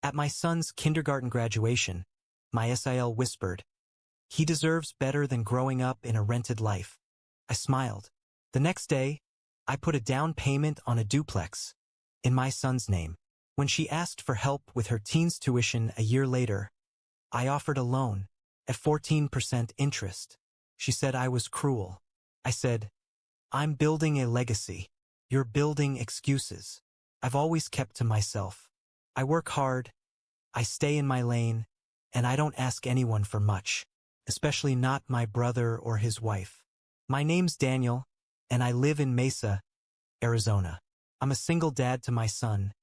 At my son's kindergarten graduation, my SIL whispered, "He deserves better than growing up in a rented life." I smiled. The next day, I put a down payment on a duplex in my son's name. When she asked for help with her teen's tuition a year later, I offered a loan at 14% interest. She said I was cruel. I said, "I'm building a legacy. You're building excuses." I've always kept to myself. I work hard, I stay in my lane, and I don't ask anyone for much, especially not my brother or his wife. My name's Daniel, and I live in Mesa, Arizona. I'm a single dad to my son,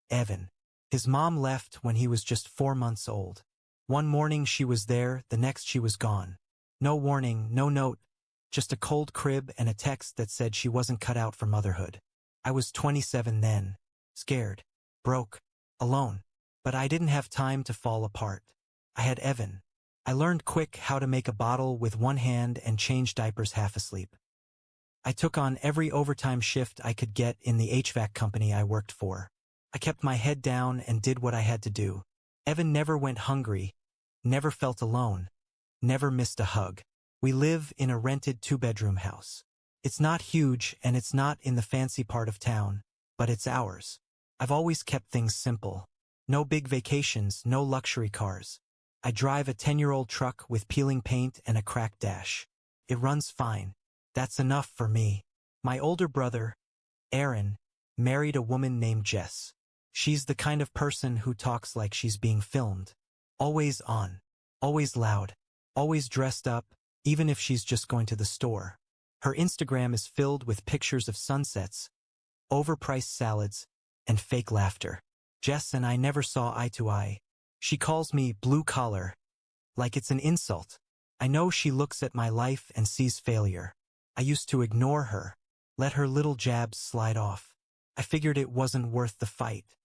Evan. His mom left when he was just 4 months old. One morning she was there, the next she was gone. No warning, no note, just a cold crib and a text that said she wasn't cut out for motherhood. I was 27 then, scared, broke, alone. But I didn't have time to fall apart. I had Evan. I learned quick how to make a bottle with one hand and change diapers half asleep. I took on every overtime shift I could get in the HVAC company I worked for. I kept my head down and did what I had to do. Evan never went hungry, never felt alone, never missed a hug. We live in a rented 2-bedroom house. It's not huge and it's not in the fancy part of town, but it's ours. I've always kept things simple. No big vacations, no luxury cars. I drive a 10-year-old truck with peeling paint and a cracked dash. It runs fine. That's enough for me. My older brother, Aaron, married a woman named Jess. She's the kind of person who talks like she's being filmed. Always on, always loud, always dressed up, even if she's just going to the store. Her Instagram is filled with pictures of sunsets, overpriced salads, and fake laughter. Jess and I never saw eye to eye. She calls me blue collar, like it's an insult. I know she looks at my life and sees failure. I used to ignore her, let her little jabs slide off. I figured it wasn't worth the fight.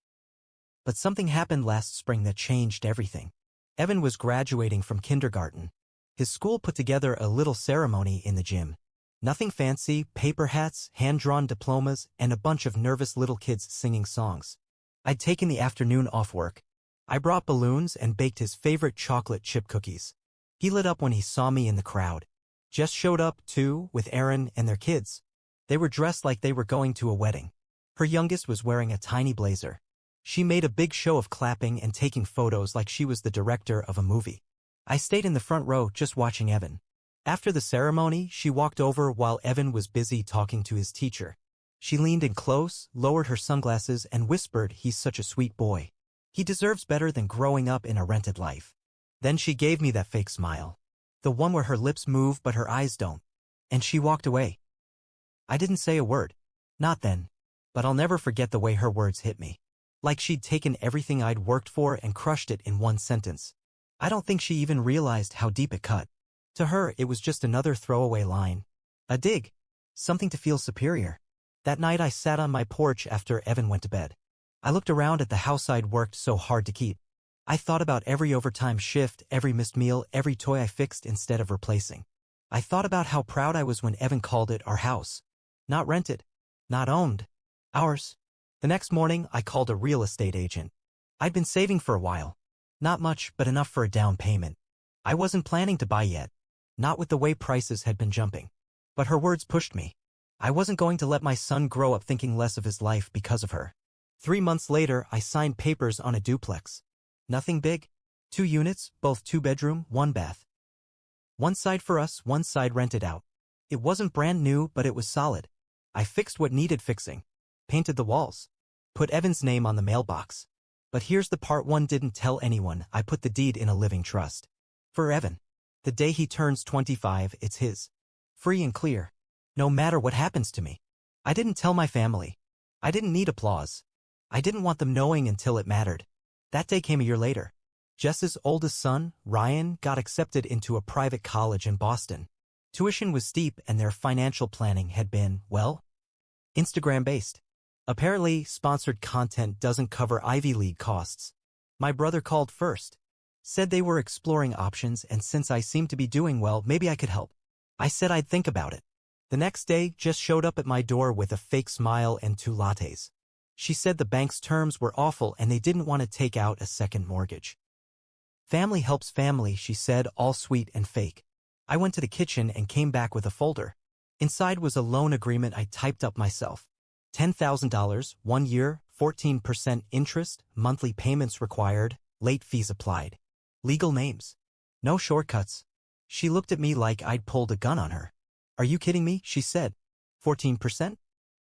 But something happened last spring that changed everything. Evan was graduating from kindergarten. His school put together a little ceremony in the gym. Nothing fancy, paper hats, hand-drawn diplomas, and a bunch of nervous little kids singing songs. I'd taken the afternoon off work. I brought balloons and baked his favorite chocolate chip cookies. He lit up when he saw me in the crowd. Jess showed up, too, with Aaron and their kids. They were dressed like they were going to a wedding. Her youngest was wearing a tiny blazer. She made a big show of clapping and taking photos like she was the director of a movie. I stayed in the front row just watching Evan. After the ceremony, she walked over while Evan was busy talking to his teacher. She leaned in close, lowered her sunglasses, and whispered, "He's such a sweet boy. He deserves better than growing up in a rented life." Then she gave me that fake smile. The one where her lips move but her eyes don't. And she walked away. I didn't say a word. Not then. But I'll never forget the way her words hit me. Like she'd taken everything I'd worked for and crushed it in one sentence. I don't think she even realized how deep it cut. To her, it was just another throwaway line. A dig. Something to feel superior. That night I sat on my porch after Evan went to bed. I looked around at the house I'd worked so hard to keep. I thought about every overtime shift, every missed meal, every toy I fixed instead of replacing. I thought about how proud I was when Evan called it our house. Not rented. Not owned. Ours. The next morning, I called a real estate agent. I'd been saving for a while. Not much, but enough for a down payment. I wasn't planning to buy yet. Not with the way prices had been jumping. But her words pushed me. I wasn't going to let my son grow up thinking less of his life because of her. 3 months later, I signed papers on a duplex. Nothing big. 2 units, both 2-bedroom, 1 bath. One side for us, one side rented out. It wasn't brand new, but it was solid. I fixed what needed fixing. Painted the walls. Put Evan's name on the mailbox. But here's the part one didn't tell anyone. I put the deed in a living trust. For Evan. The day he turns 25, it's his. Free and clear. No matter what happens to me. I didn't tell my family. I didn't need applause. I didn't want them knowing until it mattered. That day came a year later. Jess's oldest son, Ryan, got accepted into a private college in Boston. Tuition was steep and their financial planning had been, well, Instagram-based. Apparently, sponsored content doesn't cover Ivy League costs. My brother called first. Said they were exploring options and since I seemed to be doing well, maybe I could help. I said I'd think about it. The next day, Jess showed up at my door with a fake smile and 2 lattes. She said the bank's terms were awful and they didn't want to take out a second mortgage. Family helps family, she said, all sweet and fake. I went to the kitchen and came back with a folder. Inside was a loan agreement I typed up myself. $10,000, 1 year, 14% interest, monthly payments required, late fees applied. Legal names. No shortcuts. She looked at me like I'd pulled a gun on her. Are you kidding me? She said. 14%?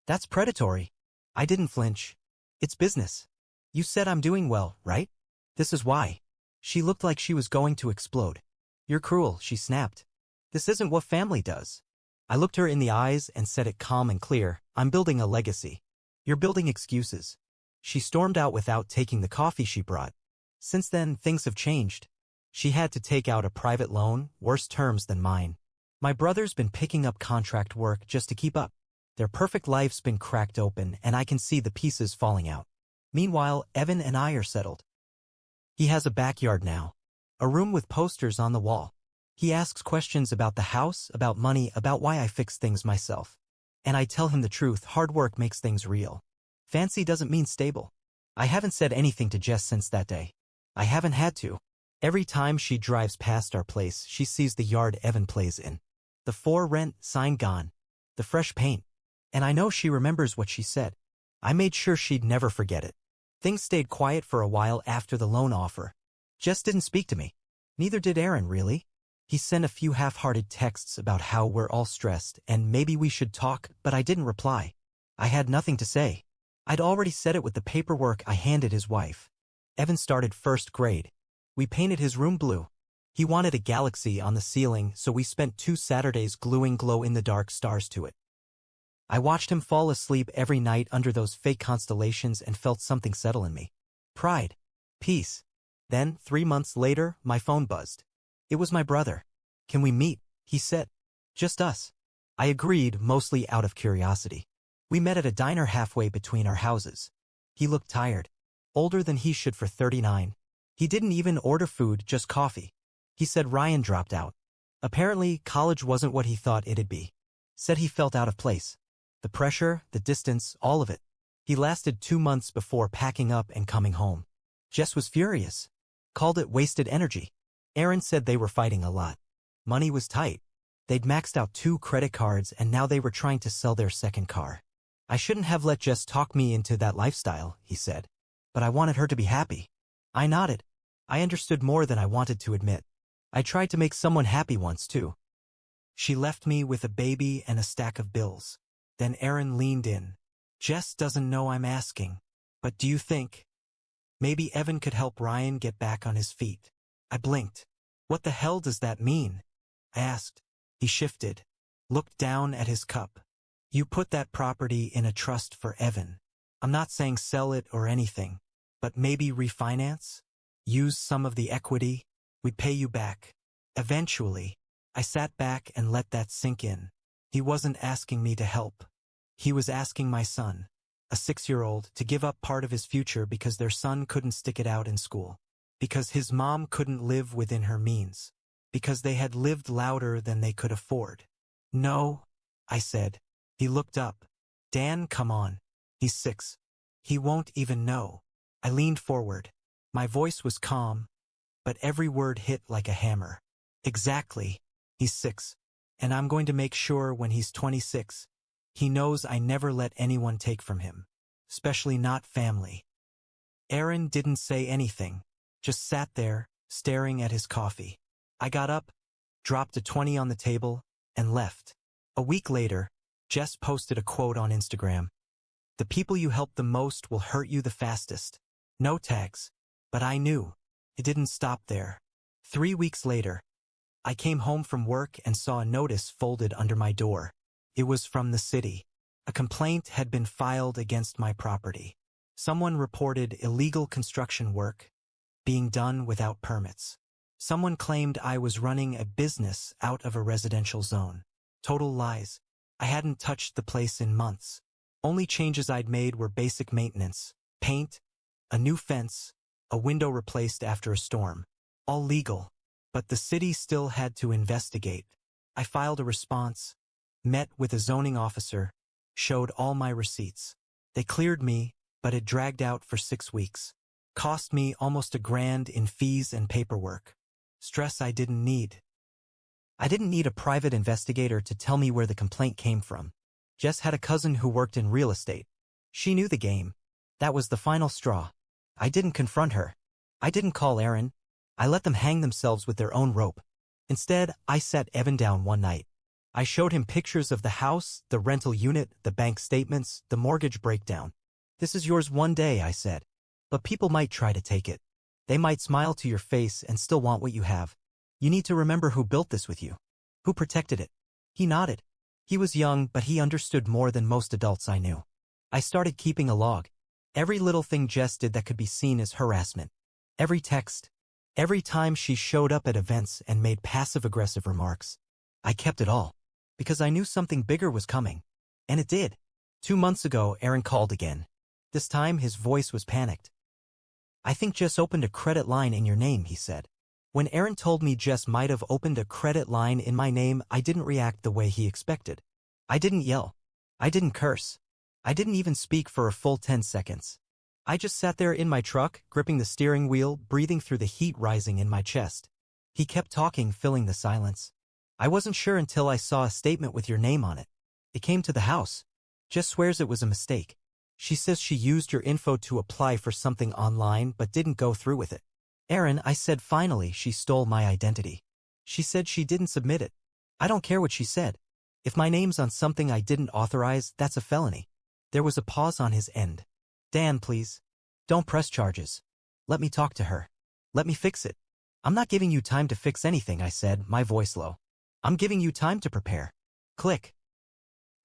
That's predatory. I didn't flinch. It's business. You said I'm doing well, right? This is why. She looked like she was going to explode. You're cruel, she snapped. This isn't what family does. I looked her in the eyes and said it calm and clear. I'm building a legacy. You're building excuses. She stormed out without taking the coffee she brought. Since then, things have changed. She had to take out a private loan, worse terms than mine. My brother's been picking up contract work just to keep up. Their perfect life's been cracked open and I can see the pieces falling out. Meanwhile, Evan and I are settled. He has a backyard now. A room with posters on the wall. He asks questions about the house, about money, about why I fix things myself. And I tell him the truth, hard work makes things real. Fancy doesn't mean stable. I haven't said anything to Jess since that day. I haven't had to. Every time she drives past our place, she sees the yard Evan plays in. The for rent sign gone. The fresh paint. And I know she remembers what she said. I made sure she'd never forget it. Things stayed quiet for a while after the loan offer. Jess didn't speak to me. Neither did Aaron, really. He sent a few half-hearted texts about how we're all stressed and maybe we should talk, but I didn't reply. I had nothing to say. I'd already said it with the paperwork I handed his wife. Evan started first grade. We painted his room blue. He wanted a galaxy on the ceiling, so we spent 2 Saturdays gluing glow-in-the-dark stars to it. I watched him fall asleep every night under those fake constellations and felt something settle in me. Pride. Peace. Then, 3 months later, my phone buzzed. It was my brother. Can we meet? He said. Just us. I agreed, mostly out of curiosity. We met at a diner halfway between our houses. He looked tired. Older than he should for 39. He didn't even order food, just coffee. He said Ryan dropped out. Apparently, college wasn't what he thought it'd be. Said he felt out of place. The pressure, the distance, all of it. He lasted 2 months before packing up and coming home. Jess was furious. Called it wasted energy. Aaron said they were fighting a lot. Money was tight. They'd maxed out 2 credit cards and now they were trying to sell their second car. I shouldn't have let Jess talk me into that lifestyle, he said. But I wanted her to be happy. I nodded. I understood more than I wanted to admit. I tried to make someone happy once, too. She left me with a baby and a stack of bills. Then Aaron leaned in. Jess doesn't know I'm asking. But do you think maybe Evan could help Ryan get back on his feet? I blinked. What the hell does that mean? I asked. He shifted. Looked down at his cup. You put that property in a trust for Evan. I'm not saying sell it or anything. But maybe refinance? Use some of the equity? We'd pay you back. Eventually. I sat back and let that sink in. He wasn't asking me to help. He was asking my son, a 6-year-old, to give up part of his future because their son couldn't stick it out in school. Because his mom couldn't live within her means. Because they had lived louder than they could afford. No, I said. He looked up. Dan, come on. He's 6. He won't even know. I leaned forward. My voice was calm, but every word hit like a hammer. Exactly. He's 6. And I'm going to make sure when he's 26, he knows I never let anyone take from him. Especially not family. Aaron didn't say anything. Just sat there, staring at his coffee. I got up, dropped a 20 on the table, and left. A week later, Jess posted a quote on Instagram. The people you help the most will hurt you the fastest. No tags. But I knew. It didn't stop there. 3 weeks later, I came home from work and saw a notice folded under my door. It was from the city. A complaint had been filed against my property. Someone reported illegal construction work being done without permits. Someone claimed I was running a business out of a residential zone. Total lies. I hadn't touched the place in months. Only changes I'd made were basic maintenance, paint, a new fence, a window replaced after a storm. All legal. But the city still had to investigate. I filed a response, met with a zoning officer, showed all my receipts. They cleared me, but it dragged out for 6 weeks. Cost me almost $1,000 in fees and paperwork. Stress I didn't need. I didn't need a private investigator to tell me where the complaint came from. Jess had a cousin who worked in real estate. She knew the game. That was the final straw. I didn't confront her. I didn't call Aaron. I let them hang themselves with their own rope. Instead, I sat Evan down one night. I showed him pictures of the house, the rental unit, the bank statements, the mortgage breakdown. This is yours one day, I said. But people might try to take it. They might smile to your face and still want what you have. You need to remember who built this with you. Who protected it. He nodded. He was young, but he understood more than most adults I knew. I started keeping a log. Every little thing Jess did that could be seen as harassment. Every text. Every time she showed up at events and made passive-aggressive remarks. I kept it all. Because I knew something bigger was coming. And it did. 2 months ago, Aaron called again. This time, his voice was panicked. I think Jess opened a credit line in your name, he said. When Aaron told me Jess might have opened a credit line in my name, I didn't react the way he expected. I didn't yell. I didn't curse. I didn't even speak for a full 10 seconds. I just sat there in my truck, gripping the steering wheel, breathing through the heat rising in my chest. He kept talking, filling the silence. I wasn't sure until I saw a statement with your name on it. It came to the house. Jess swears it was a mistake. She says she used your info to apply for something online but didn't go through with it. Aaron, I said finally, she stole my identity. She said she didn't submit it. I don't care what she said. If my name's on something I didn't authorize, that's a felony. There was a pause on his end. Dan, please. Don't press charges. Let me talk to her. Let me fix it. I'm not giving you time to fix anything, I said, my voice low. I'm giving you time to prepare. Click.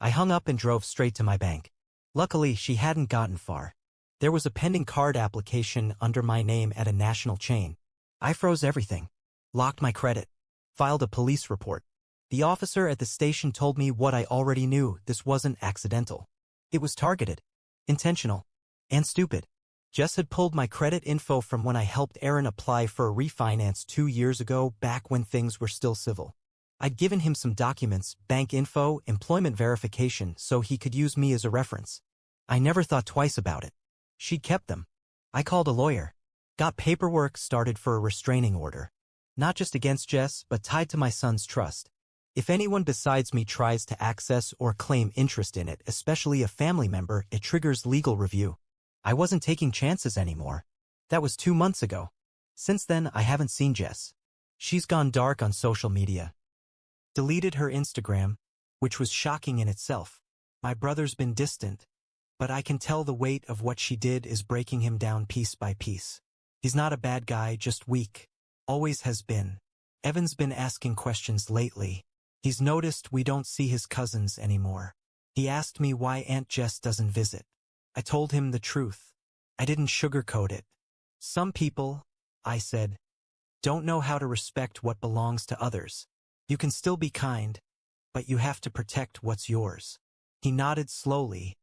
I hung up and drove straight to my bank. Luckily, she hadn't gotten far. There was a pending card application under my name at a national chain. I froze everything. Locked my credit. Filed a police report. The officer at the station told me what I already knew. This wasn't accidental. It was targeted. Intentional. And stupid. Jess had pulled my credit info from when I helped Aaron apply for a refinance 2 years ago, back when things were still civil. I'd given him some documents, bank info, employment verification, so he could use me as a reference. I never thought twice about it. She'd kept them. I called a lawyer. Got paperwork started for a restraining order. Not just against Jess, but tied to my son's trust. If anyone besides me tries to access or claim interest in it, especially a family member, it triggers legal review. I wasn't taking chances anymore. That was 2 months ago. Since then, I haven't seen Jess. She's gone dark on social media. Deleted her Instagram, which was shocking in itself. My brother's been distant, but I can tell the weight of what she did is breaking him down piece by piece. He's not a bad guy, just weak. Always has been. Evan's been asking questions lately. He's noticed we don't see his cousins anymore. He asked me why Aunt Jess doesn't visit. I told him the truth. I didn't sugarcoat it. Some people, I said, don't know how to respect what belongs to others. You can still be kind, but you have to protect what's yours. He nodded slowly,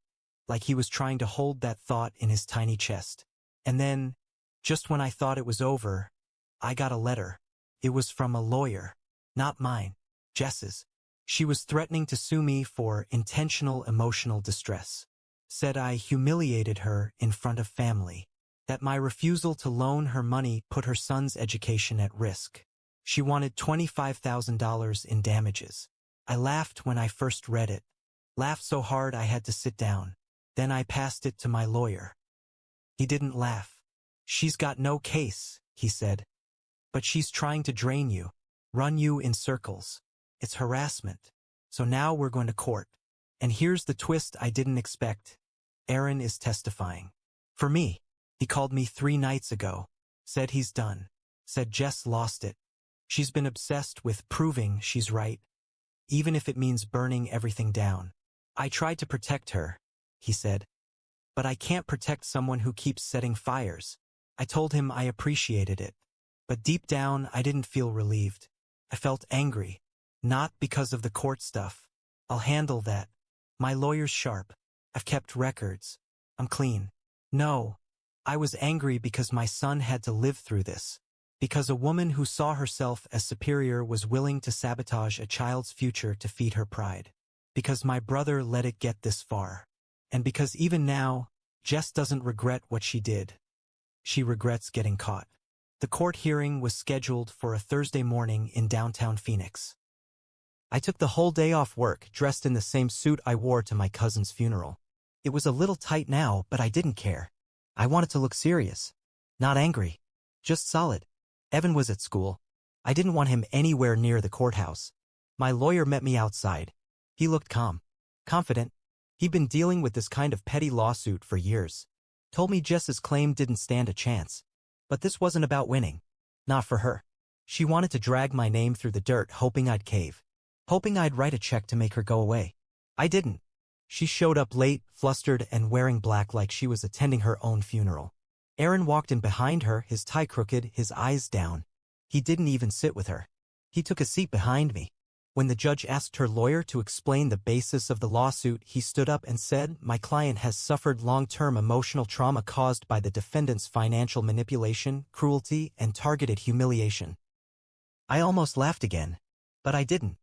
like he was trying to hold that thought in his tiny chest. And then, just when I thought it was over, I got a letter. It was from a lawyer. Not mine, Jess's. She was threatening to sue me for intentional emotional distress. Said I humiliated her in front of family. That my refusal to loan her money put her son's education at risk. She wanted $25,000 in damages. I laughed when I first read it. Laughed so hard I had to sit down. Then I passed it to my lawyer. He didn't laugh. She's got no case, he said. But she's trying to drain you. Run you in circles. It's harassment. So now we're going to court. And here's the twist I didn't expect. Aaron is testifying. For me. He called me 3 nights ago. Said he's done. Said Jess lost it. She's been obsessed with proving she's right. Even if it means burning everything down. I tried to protect her, he said. But I can't protect someone who keeps setting fires. I told him I appreciated it. But deep down, I didn't feel relieved. I felt angry. Not because of the court stuff. I'll handle that. My lawyer's sharp. I've kept records. I'm clean. No. I was angry because my son had to live through this. Because a woman who saw herself as superior was willing to sabotage a child's future to feed her pride. Because my brother let it get this far. And because even now, Jess doesn't regret what she did. She regrets getting caught. The court hearing was scheduled for a Thursday morning in downtown Phoenix. I took the whole day off work, dressed in the same suit I wore to my cousin's funeral. It was a little tight now, but I didn't care. I wanted to look serious. Not angry. Just solid. Evan was at school. I didn't want him anywhere near the courthouse. My lawyer met me outside. He looked calm. Confident. He'd been dealing with this kind of petty lawsuit for years. Told me Jess's claim didn't stand a chance. But this wasn't about winning. Not for her. She wanted to drag my name through the dirt, hoping I'd cave. Hoping I'd write a check to make her go away. I didn't. She showed up late, flustered, and wearing black like she was attending her own funeral. Aaron walked in behind her, his tie crooked, his eyes down. He didn't even sit with her. He took a seat behind me. When the judge asked her lawyer to explain the basis of the lawsuit, he stood up and said, "My client has suffered long-term emotional trauma caused by the defendant's financial manipulation, cruelty, and targeted humiliation." I almost laughed again, but I didn't.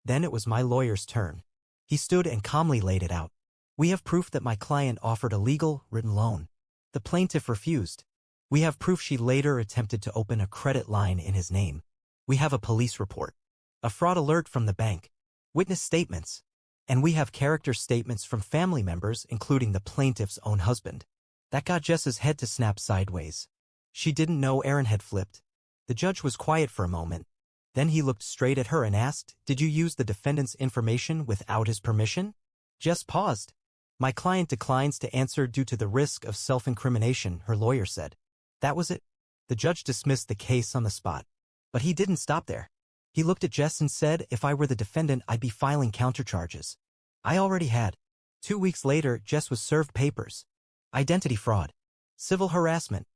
Then it was my lawyer's turn. He stood and calmly laid it out. "We have proof that my client offered a legal, written loan. The plaintiff refused. We have proof she later attempted to open a credit line in his name. We have a police report. A fraud alert from the bank. Witness statements. And we have character statements from family members, including the plaintiff's own husband." That got Jess's head to snap sideways. She didn't know Aaron had flipped. The judge was quiet for a moment. Then he looked straight at her and asked, "Did you use the defendant's information without his permission?" Jess paused. "My client declines to answer due to the risk of self-incrimination," her lawyer said. That was it. The judge dismissed the case on the spot. But he didn't stop there. He looked at Jess and said, "If I were the defendant, I'd be filing countercharges." I already had. 2 weeks later, Jess was served papers. Identity fraud. Civil harassment.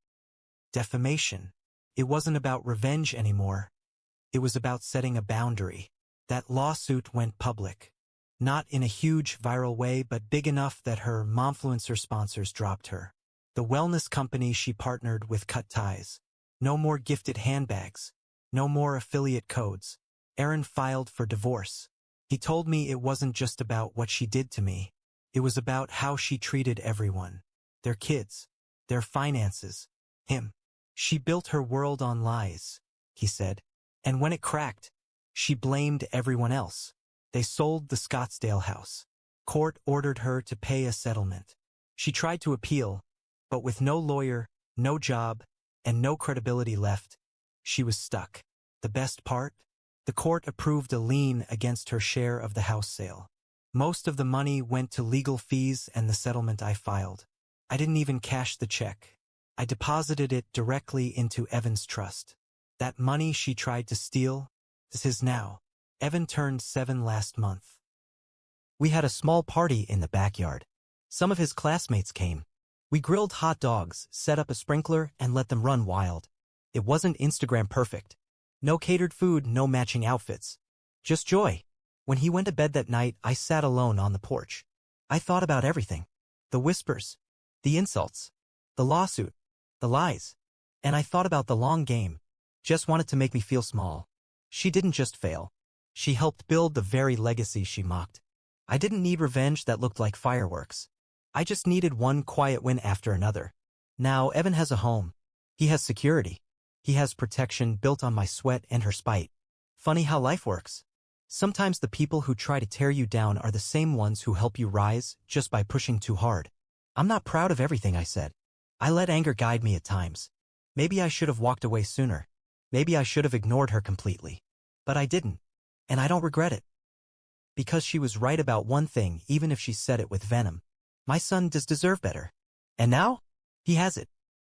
Defamation. It wasn't about revenge anymore. It was about setting a boundary. That lawsuit went public. Not in a huge viral way, but big enough that her momfluencer sponsors dropped her. The wellness company she partnered with cut ties. No more gifted handbags. No more affiliate codes. Aaron filed for divorce. He told me it wasn't just about what she did to me. It was about how she treated everyone. Their kids. Their finances. Him. She built her world on lies, he said. And when it cracked, she blamed everyone else. They sold the Scottsdale house. Court ordered her to pay a settlement. She tried to appeal, but with no lawyer, no job, and no credibility left, she was stuck. The best part? The court approved a lien against her share of the house sale. Most of the money went to legal fees and the settlement I filed. I didn't even cash the check. I deposited it directly into Evan's trust. That money she tried to steal is his now. Evan turned 7 last month. We had a small party in the backyard. Some of his classmates came. We grilled hot dogs, set up a sprinkler, and let them run wild. It wasn't Instagram perfect. No catered food, no matching outfits. Just joy. When he went to bed that night, I sat alone on the porch. I thought about everything. The whispers. The insults. The lawsuit. The lies. And I thought about the long game. Jess wanted to make me feel small. She didn't just fail. She helped build the very legacy she mocked. I didn't need revenge that looked like fireworks. I just needed one quiet win after another. Now Evan has a home. He has security. He has protection built on my sweat and her spite. Funny how life works. Sometimes the people who try to tear you down are the same ones who help you rise just by pushing too hard. I'm not proud of everything I said. I let anger guide me at times. Maybe I should have walked away sooner. Maybe I should have ignored her completely. But I didn't. And I don't regret it. Because she was right about one thing, even if she said it with venom. My son does deserve better. And now? He has it.